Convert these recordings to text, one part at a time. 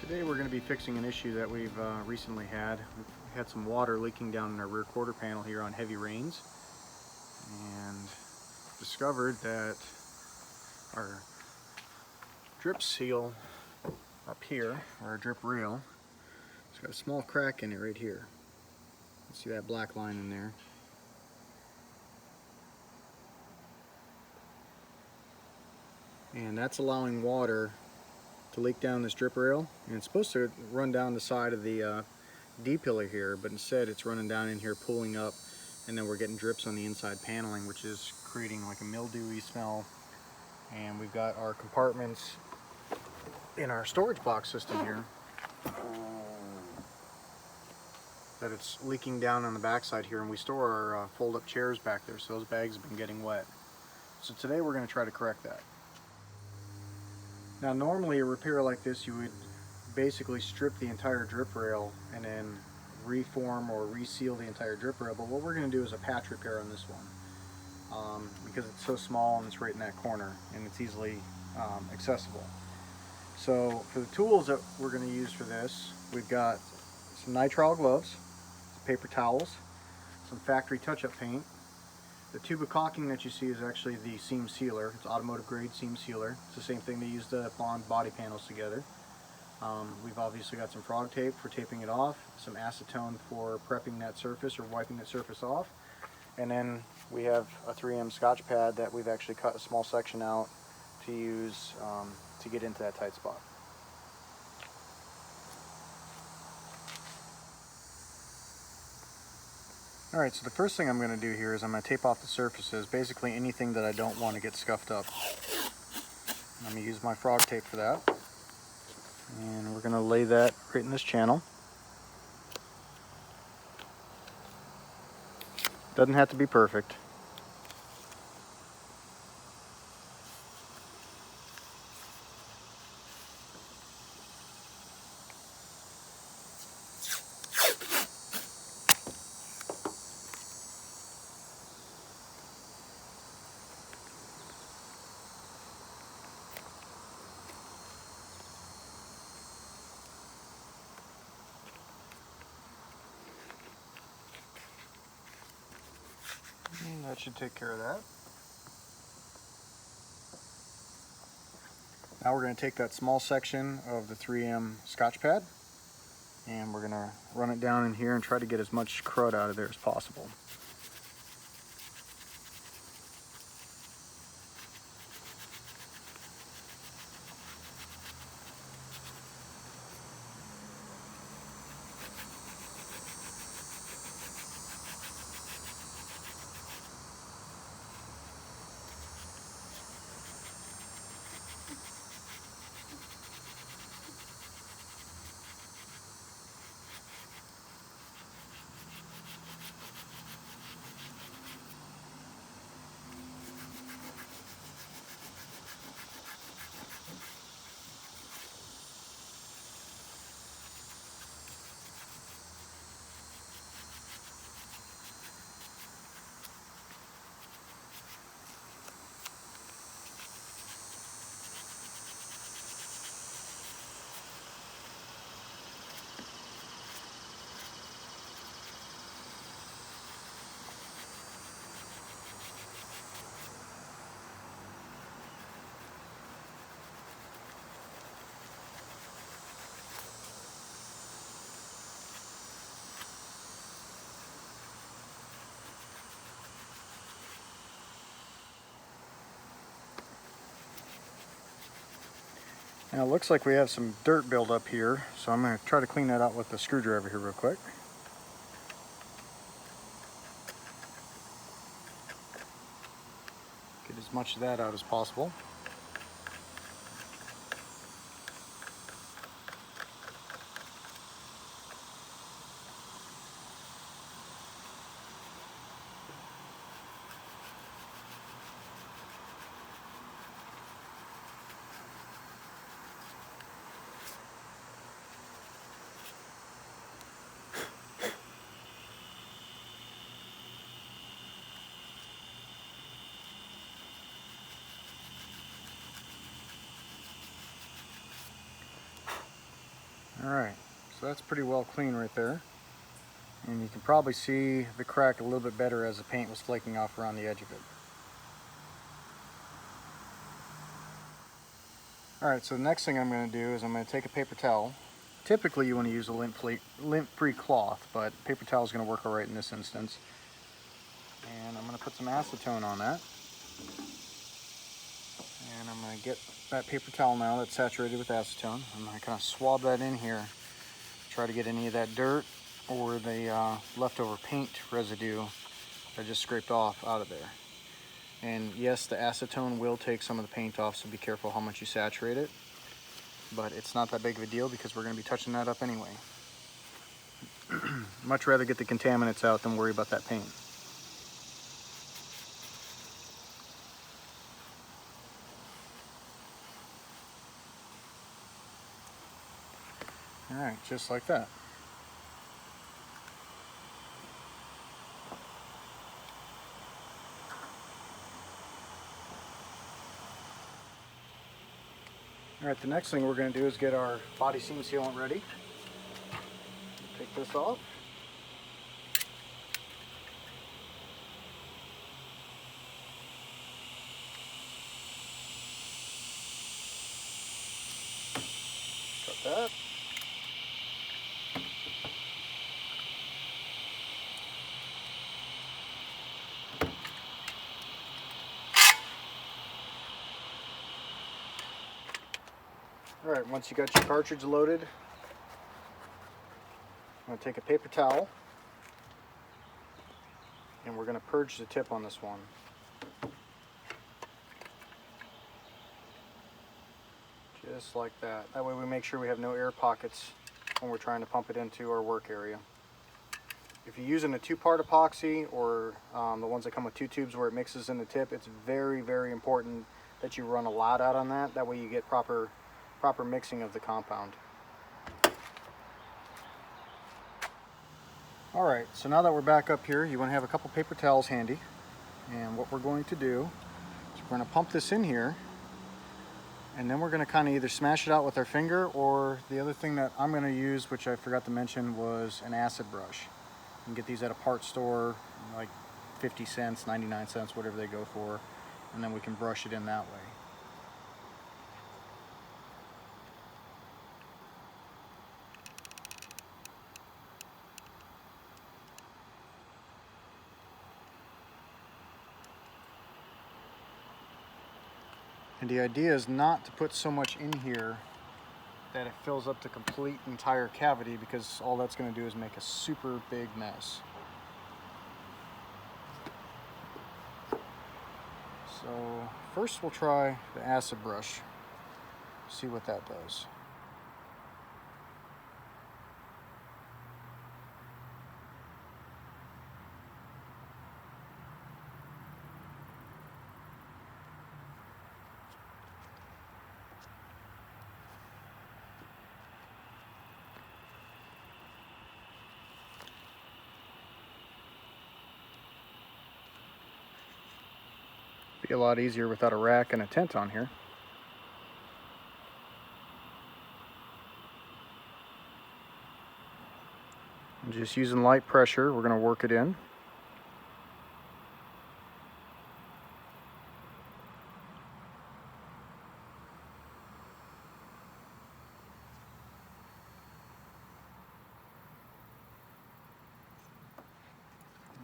Today we're going to be fixing an issue that we've recently had. We've had some water leaking down in our rear quarter panel here on heavy rains, and discovered that our drip seal up here, or our drip rail, it's got a small crack in it right here. You see that black line in there. And that's allowing water to leak down this drip rail, and it's supposed to run down the side of the D-pillar here, but instead it's running down in here, pooling up, and then we're getting drips on the inside paneling, which is creating like a mildewy smell. And we've got our compartments in our storage box system here that it's leaking down on the backside here, and we store our fold-up chairs back there, so those bags have been getting wet. So today we're going to try to correct that. Now normally a repair like this, you would basically strip the entire drip rail and then reform or reseal the entire drip rail, but what we're going to do is a patch repair on this one because it's so small and it's right in that corner and it's easily accessible. So for the tools that we're going to use for this, we've got some nitrile gloves, paper towels, some factory touch-up paint. The tube of caulking that you see is actually the seam sealer. It's automotive grade seam sealer. It's the same thing they use to bond body panels together. We've obviously got some frog tape for taping it off, some acetone for prepping that surface or wiping that surface off, and then we have a 3M Scotch pad that we've actually cut a small section out to use to get into that tight spot. Alright, so the first thing I'm going to do here is I'm going to tape off the surfaces, basically anything that I don't want to get scuffed up. I'm going to use my frog tape for that. And we're going to lay that right in this channel. Doesn't have to be perfect. And that should take care of that. Now we're going to take that small section of the 3M Scotch pad and we're going to run it down in here and try to get as much crud out of there as possible. Now it looks like we have some dirt buildup here, so I'm going to try to clean that out with the screwdriver here real quick. Get as much of that out as possible. Alright, so that's pretty well clean right there. And you can probably see the crack a little bit better as the paint was flaking off around the edge of it. Alright, so the next thing I'm going to do is I'm going to take a paper towel. Typically you want to use a lint-free cloth, but paper towel is going to work alright in this instance. And I'm going to put some acetone on that. And I'm going to get that paper towel now that's saturated with acetone. I'm going to kind of swab that in here, try to get any of that dirt or the leftover paint residue that I just scraped off out of there. And yes, the acetone will take some of the paint off, so be careful how much you saturate it. But it's not that big of a deal because we're going to be touching that up anyway. Much rather get the contaminants out than worry about that paint. Alright, just like that. Alright, the next thing we're going to do is get our body seam sealant ready. Take this off. Cut that. Alright, once you got your cartridge loaded, I'm going to take a paper towel and we're going to purge the tip on this one. Just like that. That way we make sure we have no air pockets when we're trying to pump it into our work area. If you're using a two-part epoxy or the ones that come with two tubes where it mixes in the tip, it's very, very important that you run a lot out on that. That way you get proper mixing of the compound. Alright, so now that we're back up here, you want to have a couple paper towels handy. And what we're going to do is we're going to pump this in here, and then we're going to kind of either smash it out with our finger, or the other thing that I'm going to use, which I forgot to mention, was an acid brush. You can get these at a part store, like 50 cents, 99 cents, whatever they go for, and then we can brush it in that way. And the idea is not to put so much in here that it fills up the complete entire cavity, because all that's going to do is make a super big mess. So first we'll try the acid brush, see what that does. Be a lot easier without a rack and a tent on here. And just using light pressure, we're going to work it in. And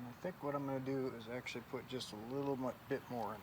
I think what I'm going to do is actually put just a little bit more in there.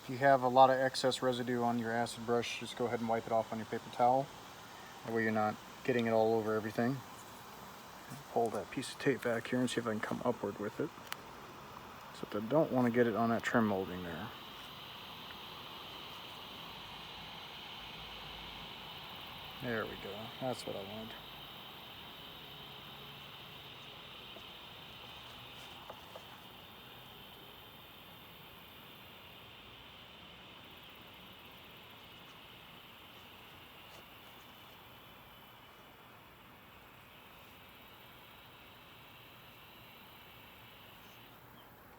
If you have a lot of excess residue on your acid brush, just go ahead and wipe it off on your paper towel. That way you're not getting it all over everything. Pull that piece of tape back here and see if I can come upward with it. Except I don't want to get it on that trim molding there. There we go. That's what I wanted.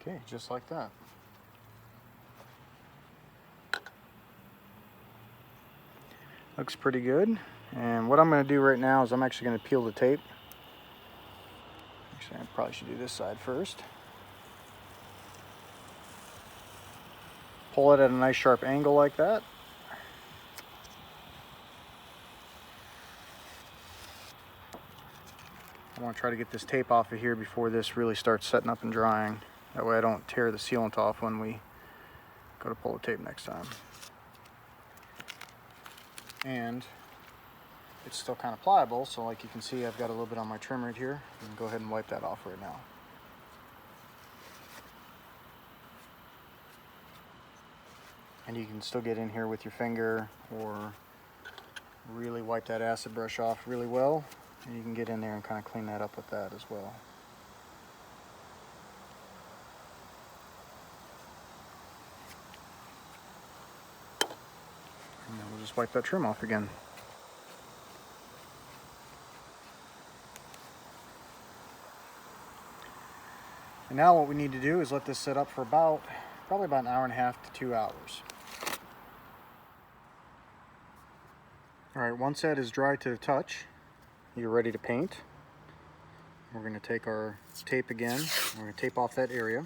Okay, just like that. Looks pretty good. And what I'm going to do right now is I'm actually going to peel the tape. Actually, I probably should do this side first. Pull it at a nice sharp angle like that. I want to try to get this tape off of here before this really starts setting up and drying. That way I don't tear the sealant off when we go to pull the tape next time. And it's still kind of pliable, so like you can see I've got a little bit on my trim right here. I'm going to go ahead and wipe that off right now. And you can still get in here with your finger or really wipe that acid brush off really well. And you can get in there and kind of clean that up with that as well. And then we'll just wipe that trim off again. And now what we need to do is let this sit up for probably about an hour and a half to 2 hours. Alright, once that is dry to the touch, you're ready to paint. We're going to take our tape again, we're going to tape off that area.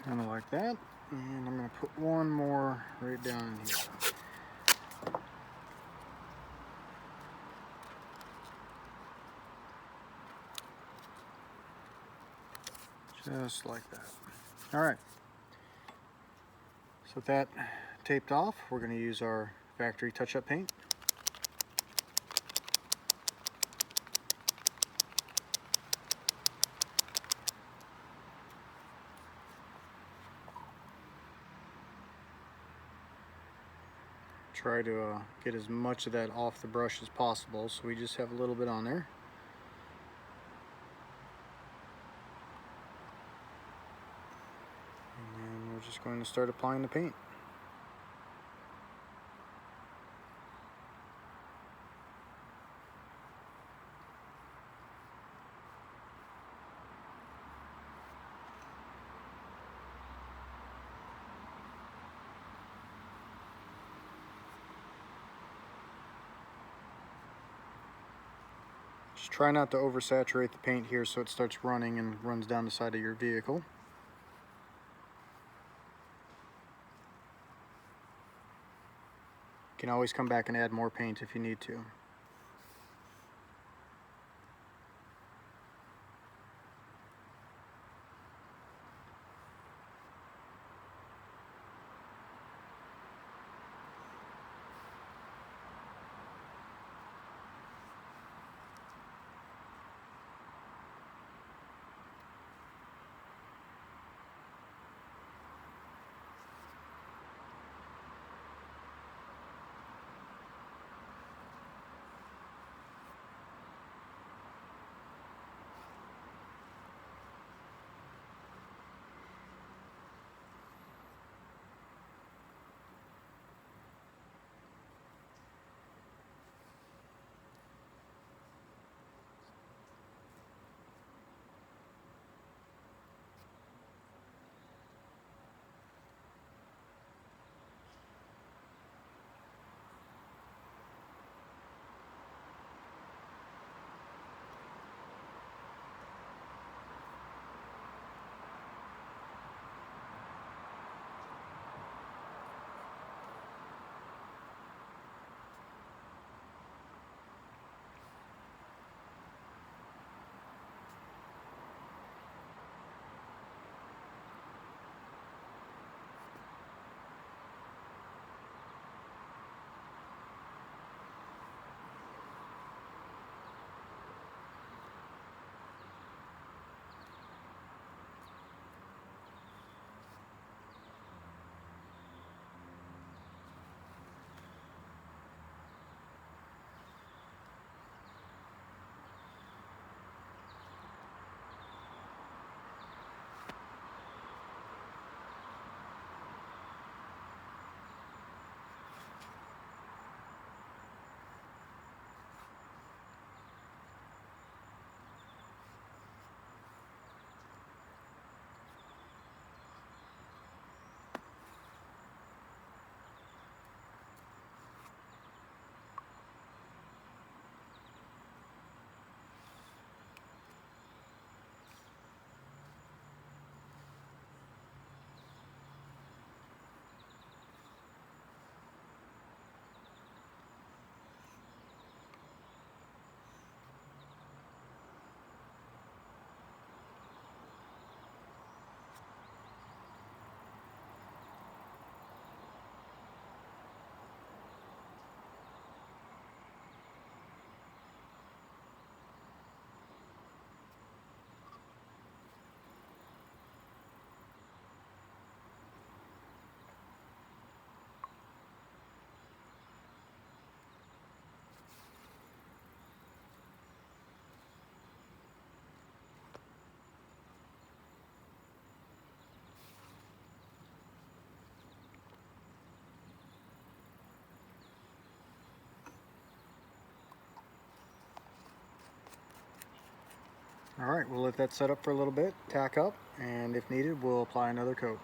Kind of like that, and I'm going to put one more right down in here. Just like that. Alright, so with that taped off, we're going to use our factory touch-up paint. Try to get as much of that off the brush as possible, so we just have a little bit on there. And then we're just going to start applying the paint. Just try not to oversaturate the paint here so it starts running and runs down the side of your vehicle. You can always come back and add more paint if you need to. Alright, we'll let that set up for a little bit, tack up, and if needed we'll apply another coat.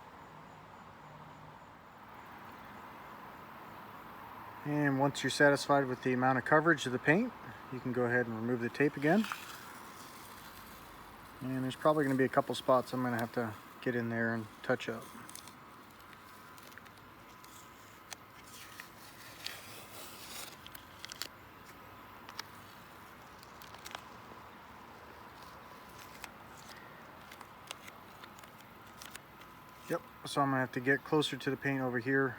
And once you're satisfied with the amount of coverage of the paint, you can go ahead and remove the tape again. And there's probably going to be a couple spots I'm going to have to get in there and touch up. Yep, so I'm going to have to get closer to the paint over here,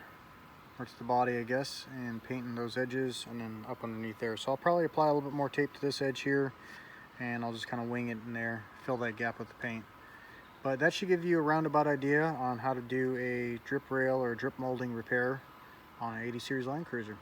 or to the body I guess, and painting those edges and then up underneath there. So I'll probably apply a little bit more tape to this edge here, and I'll just kind of wing it in there, fill that gap with the paint. But that should give you a roundabout idea on how to do a drip rail or drip molding repair on an 80 series Land Cruiser.